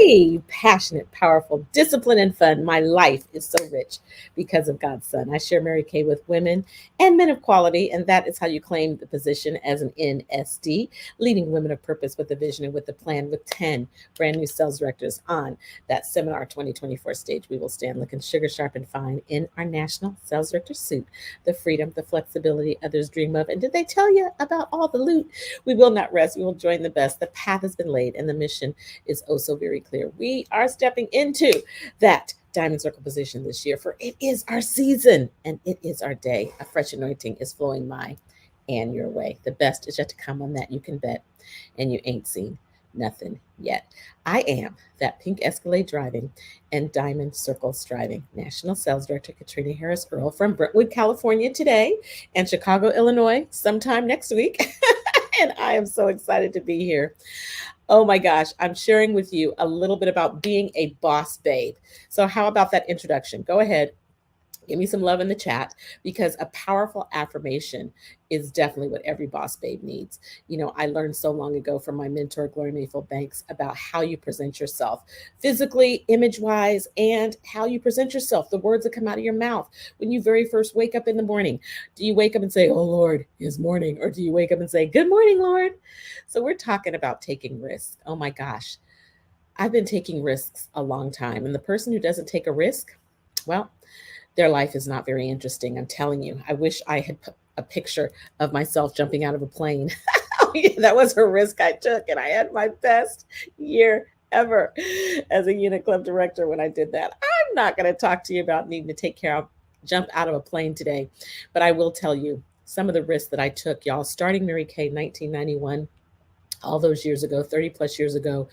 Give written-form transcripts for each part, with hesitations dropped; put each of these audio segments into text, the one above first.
Hey, passionate, powerful, disciplined, and fun. My life is so rich because of God's Son. I share Mary Kay with women and men of quality, and that is how you claim the position as an NSD, leading women of purpose with a vision and with a plan, with 10 brand new sales directors on that Seminar 2024 stage. We will stand looking sugar sharp and fine in our national sales director suit, the freedom, the flexibility others dream of. And did they tell you about all the loot? We will not rest. We will join the best. The path has been laid, and the mission is oh so very clear. We are stepping into that diamond circle position this year, for it is our season and it is our day. A fresh anointing is flowing my and your way. The best is yet to come, on that you can bet, and you ain't seen nothing yet. I am that pink Escalade driving and diamond circle striving National Sales Director Caterina Harris Earl from Brentwood, California today, and Chicago, Illinois sometime next week. And I am so excited to be here. Oh my gosh, I'm sharing with you a little bit about being a boss babe. So, how about that introduction? Go ahead, give me some love in the chat, because a powerful affirmation is definitely what every boss babe needs. You know, I learned so long ago from my mentor, Gloria Mayfield Banks, about how you present yourself physically, image wise, and how you present yourself, the words that come out of your mouth when you very first wake up in the morning. Do you wake up and say, "Oh Lord, it's morning," or do you wake up and say, "Good morning, Lord"? So, we're talking about taking risks. Oh my gosh, I've been taking risks a long time. And the person who doesn't take a risk, well, their life is not very interesting. I'm telling you. I wish I had put a picture of myself jumping out of a plane. Oh, yeah, that was a risk I took, and I had my best year ever as a unit club director when I did that. I'm not going to talk to you about needing to jump out of a plane today, but I will tell you some of the risks that I took, y'all, starting Mary Kay 1991, all those years ago, 30 plus years ago,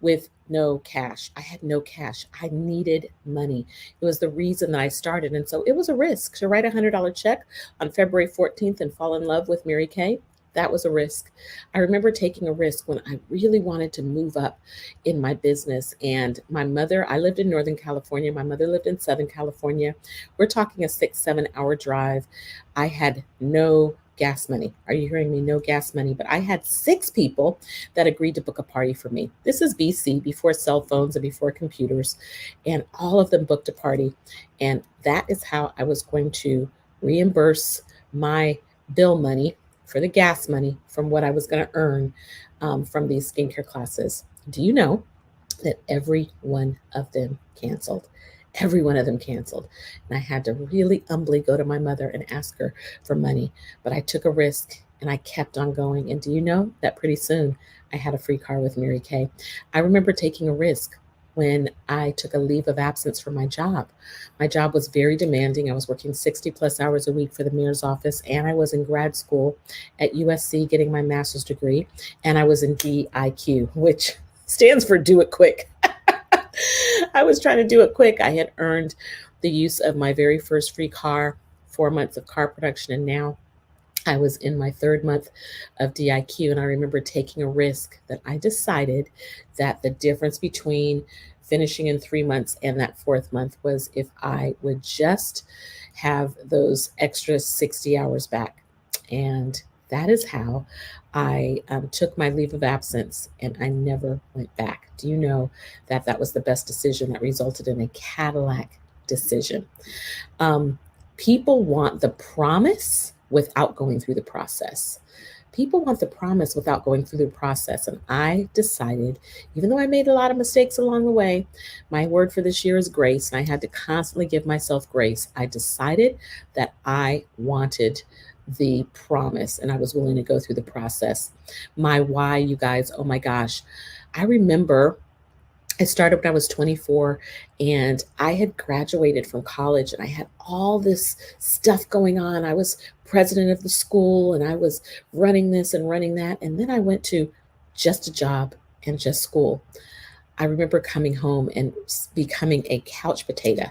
with no cash. I had no cash. I needed money. It was the reason that I started. And so it was a risk to write a $100 check on February 14th and fall in love with Mary Kay. That was a risk. I remember taking a risk when I really wanted to move up in my business. And my mother, I lived in Northern California. My mother lived in Southern California. We're talking a 6-7 hour drive. I had no gas money. Are you hearing me? No gas money. But I had 6 people that agreed to book a party for me. This is BC, before cell phones and before computers. And all of them booked a party. And that is how I was going to reimburse my bill money for the gas money from what I was going to earn from these skincare classes. Do you know that every one of them canceled? Every one of them canceled. And I had to really humbly go to my mother and ask her for money. But I took a risk and I kept on going. And do you know that pretty soon I had a free car with Mary Kay? I remember taking a risk when I took a leave of absence from my job. My job was very demanding. I was working 60 plus hours a week for the mayor's office, and I was in grad school at USC getting my master's degree, and I was in DIQ, which stands for do it quick. I was trying to do it quick. I had earned the use of my very first free car, 4 months of car production, and now I was in my 3rd month of DIQ. And I remember taking a risk that I decided that the difference between finishing in 3 months and that 4th month was if I would just have those extra 60 hours back. And that is how I took my leave of absence, and I never went back. Do you know that that was the best decision that resulted in a Cadillac decision? People want the promise without going through the process. People want the promise without going through the process. And I decided, even though I made a lot of mistakes along the way, my word for this year is grace, and I had to constantly give myself grace. I decided that I wanted the promise, and I was willing to go through the process. My why, you guys, oh my gosh. I remember I started when I was 24, and I had graduated from college, and I had all this stuff going on. I was president of the school, and I was running this and running that. And then I went to just a job and just school. I remember coming home and becoming a couch potato.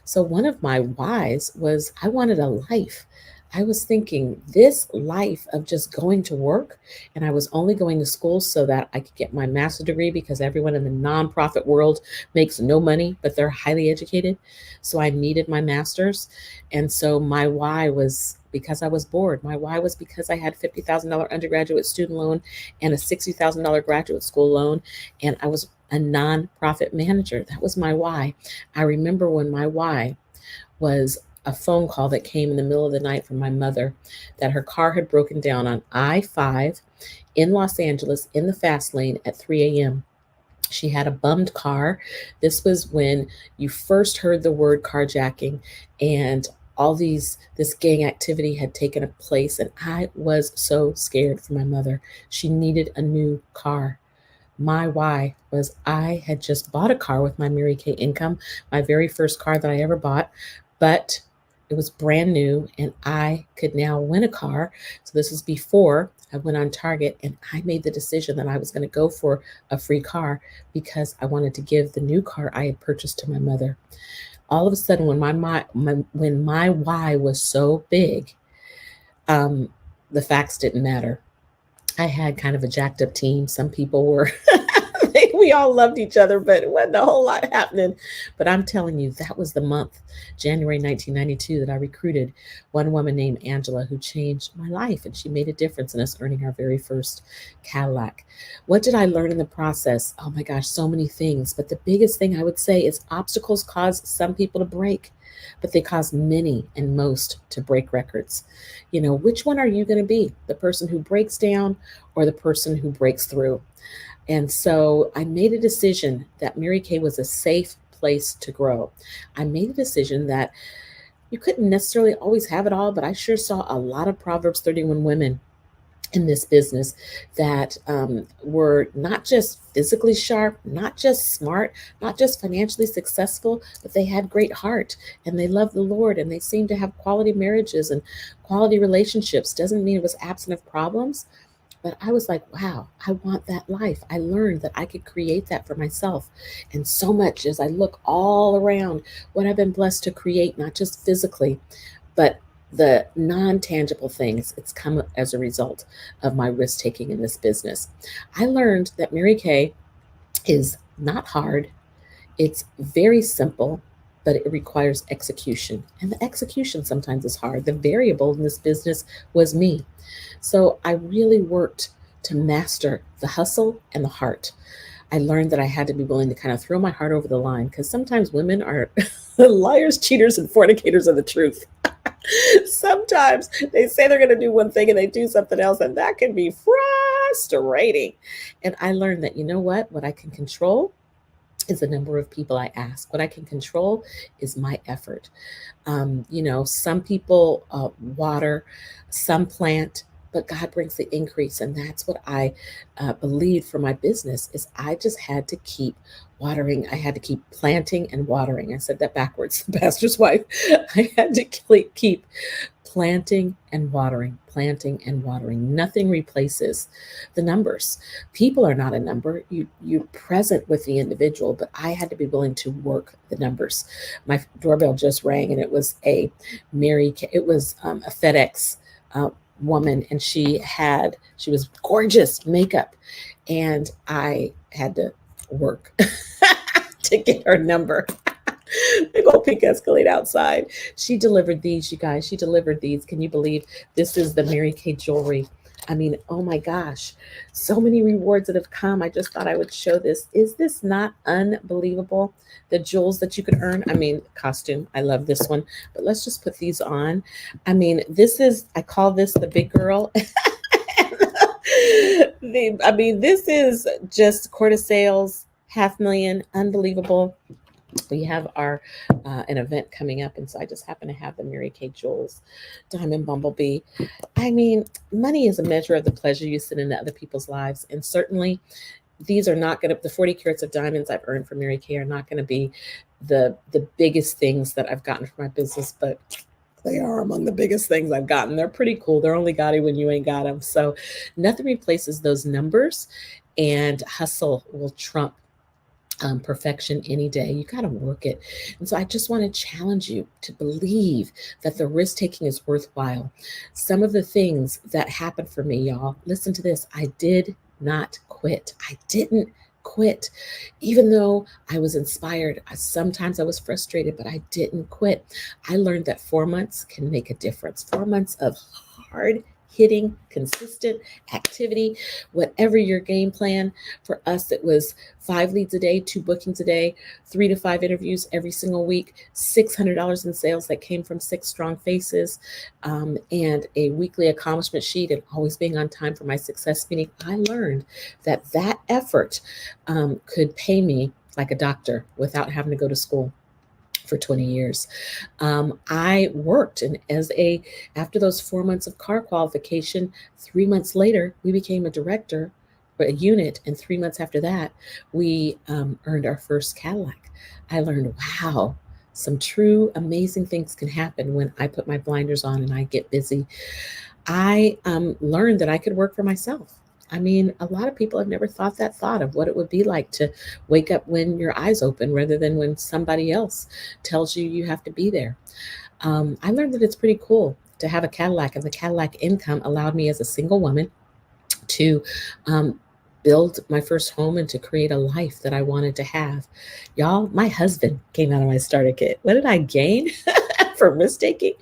So one of my whys was I wanted a life. I was thinking this life of just going to work, and I was only going to school so that I could get my master's degree, because everyone in the nonprofit world makes no money, but they're highly educated. So I needed my master's. And so my why was because I was bored. My why was because I had $50,000 undergraduate student loan and a $60,000 graduate school loan. And I was a nonprofit manager. That was my why. I remember when my why was a phone call that came in the middle of the night from my mother that her car had broken down on I-5 in Los Angeles in the fast lane at 3 a.m. She had a bummed car. This was when you first heard the word carjacking, and all this gang activity had taken place, and I was so scared for my mother. She needed a new car. My why was I had just bought a car with my Mary Kay income, my very first car that I ever bought, but it was brand new and I could now win a car. So this was before I went on Target, and I made the decision that I was going to go for a free car because I wanted to give the new car I had purchased to my mother. All of a sudden, when when my why was so big, um, the facts didn't matter. I had kind of a jacked up team. Some people were we all loved each other, but it wasn't a whole lot happening. But I'm telling you, that was the month, January 1992, that I recruited one woman named Angela who changed my life, and she made a difference in us earning our very first Cadillac. What did I learn in the process? Oh my gosh, so many things. But the biggest thing I would say is obstacles cause some people to break, but they cause many and most to break records. You know, which one are you going to be? The person who breaks down or the person who breaks through? And so I made a decision that Mary Kay was a safe place to grow. I made a decision that you couldn't necessarily always have it all, but I sure saw a lot of Proverbs 31 women in this business that were not just physically sharp, not just smart, not just financially successful, but they had great heart and they loved the Lord and they seemed to have quality marriages and quality relationships. Doesn't mean it was absent of problems, but I was like, wow, I want that life. I learned that I could create that for myself. And so much as I look all around what I've been blessed to create, not just physically, but the non tangible things, it's come as a result of my risk taking in this business. I learned that Mary Kay is not hard, it's very simple, but it requires execution. And the execution sometimes is hard. The variable in this business was me. So I really worked to master the hustle and the heart. I learned that I had to be willing to kind of throw my heart over the line because sometimes women are liars, cheaters, and fornicators of the truth. Sometimes they say they're going to do one thing and they do something else, and that can be frustrating. And I learned that, you know what I can control is the number of people I ask. What I can control is my effort. Some people water, some plant, but God brings the increase, and that's what I believed for my business. Is I just had to keep watering. I had to keep planting and watering. I said that backwards. The pastor's wife. I had to keep planting and watering, planting and watering. Nothing replaces the numbers. People are not a number. You're present with the individual, but I had to be willing to work the numbers. My doorbell just rang, and it was a a FedEx woman, and she was gorgeous makeup, and I had to work to get her number. Big old pink Escalade outside. She delivered these, you guys. She delivered these. Can you believe this is the Mary Kay jewelry? I mean, oh my gosh, so many rewards that have come. I just thought I would show this. Is this not unbelievable? The jewels that you could earn. I mean, costume. I love this one. But let's just put these on. I mean, I call this the big girl. This is just quarter sales, 500,000. Unbelievable. We have our an event coming up, and so I just happen to have the Mary Kay Jewels Diamond Bumblebee. I mean, money is a measure of the pleasure you sit into other people's lives, and certainly these are not going to, the 40 carats of diamonds I've earned from Mary Kay are not going to be the biggest things that I've gotten from my business, but they are among the biggest things I've gotten. They're pretty cool. They're only got it when you ain't got them. So nothing replaces those numbers, and hustle will trump perfection any day. You got to work it. And so I just want to challenge you to believe that the risk taking is worthwhile. Some of the things that happened for me, y'all, listen to this. I did not quit. I didn't quit. Even though I was inspired, sometimes I was frustrated, but I didn't quit. I learned that 4 months can make a difference. 4 months of hard hitting consistent activity, whatever your game plan. For us, it was 5 leads a day, 2 bookings a day, 3 to 5 interviews every single week, $600 in sales that came from 6 strong faces, and a weekly accomplishment sheet, and always being on time for my success meeting. I learned that effort could pay me like a doctor without having to go to school for 20 years. I worked, and after those 4 months of car qualification, 3 months later, we became a director for a unit, and 3 months after that, we earned our first Cadillac. I learned, wow, some true amazing things can happen when I put my blinders on and I get busy. I learned that I could work for myself. I mean, a lot of people have never thought that thought of what it would be like to wake up when your eyes open rather than when somebody else tells you you have to be there. I learned that it's pretty cool to have a Cadillac, and the Cadillac income allowed me as a single woman to build my first home and to create a life that I wanted to have. Y'all, my husband came out of my starter kit. What did I gain for risk taking?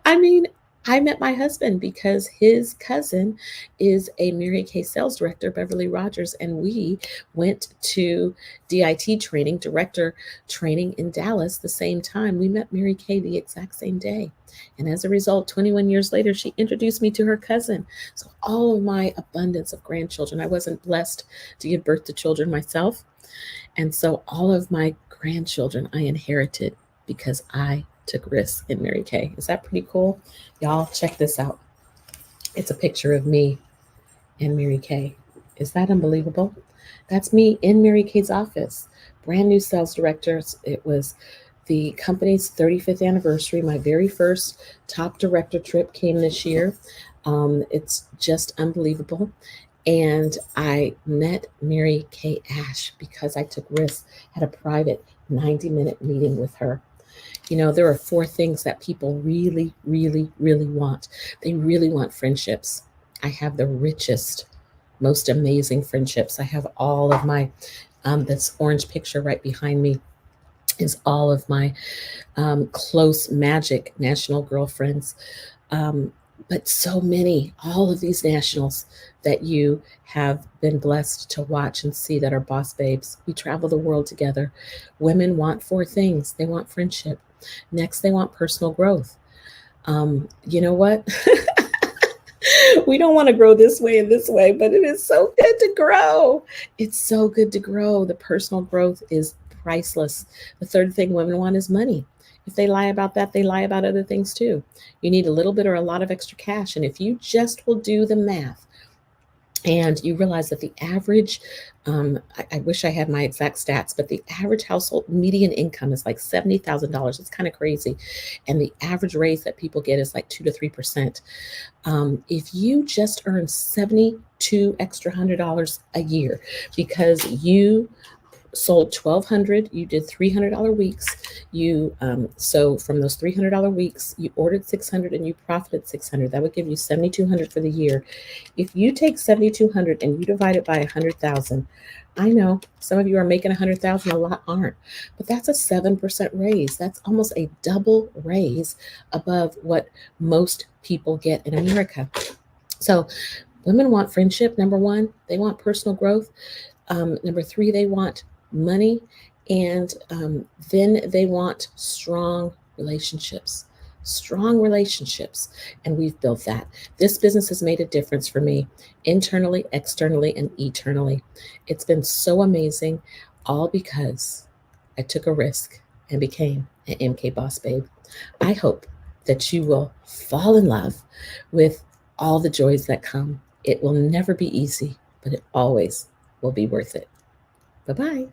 I mean, I met my husband because his cousin is a Mary Kay sales director, Beverly Rogers, and we went to DIT training, director training in Dallas the same time. We met Mary Kay the exact same day. And as a result, 21 years later, she introduced me to her cousin. So all of my abundance of grandchildren, I wasn't blessed to give birth to children myself. And so all of my grandchildren I inherited because I took risks in Mary Kay. Is that pretty cool? Y'all, check this out. It's a picture of me and Mary Kay. Is that unbelievable? That's me in Mary Kay's office. Brand new sales directors. It was the company's 35th anniversary. My very first top director trip came this year. It's just unbelievable. And I met Mary Kay Ash because I took risks, had a private 90-minute meeting with her. You know, there are 4 things that people really, really, really want. They really want friendships. I have the richest, most amazing friendships. I have all of my, this orange picture right behind me is all of my close magic national girlfriends. But so many, all of these nationals that you have been blessed to watch and see that are boss babes. We travel the world together. Women want 4 things. They want friendship. Next, they want personal growth. You know what? We don't want to grow this way and this way, but it is so good to grow. It's so good to grow. The personal growth is priceless. The 3rd thing women want is money. If they lie about that, they lie about other things too. You need a little bit or a lot of extra cash. And if you just will do the math, and you realize that the average, I wish I had my exact stats, but the average household median income is like $70,000. It's kind of crazy. And the average raise that people get is like 2 to 3%. If you just earn 72 extra $100 a year because you sold 1,200, you did $300 weeks. So from those $300 weeks, you ordered 600 and you profited 600. That would give you 7,200 for the year. If you take 7,200 and you divide it by 100,000, I know some of you are making 100,000, a lot aren't, but that's a 7% raise. That's almost a double raise above what most people get in America. So women want friendship, number 1. They want personal growth. Number 3, they want money, and then they want strong relationships. And we've built that. This business has made a difference for me internally, externally, and eternally. It's been so amazing, all because I took a risk and became an MK Boss Babe. I hope that you will fall in love with all the joys that come. It will never be easy, but it always will be worth it. Bye-bye.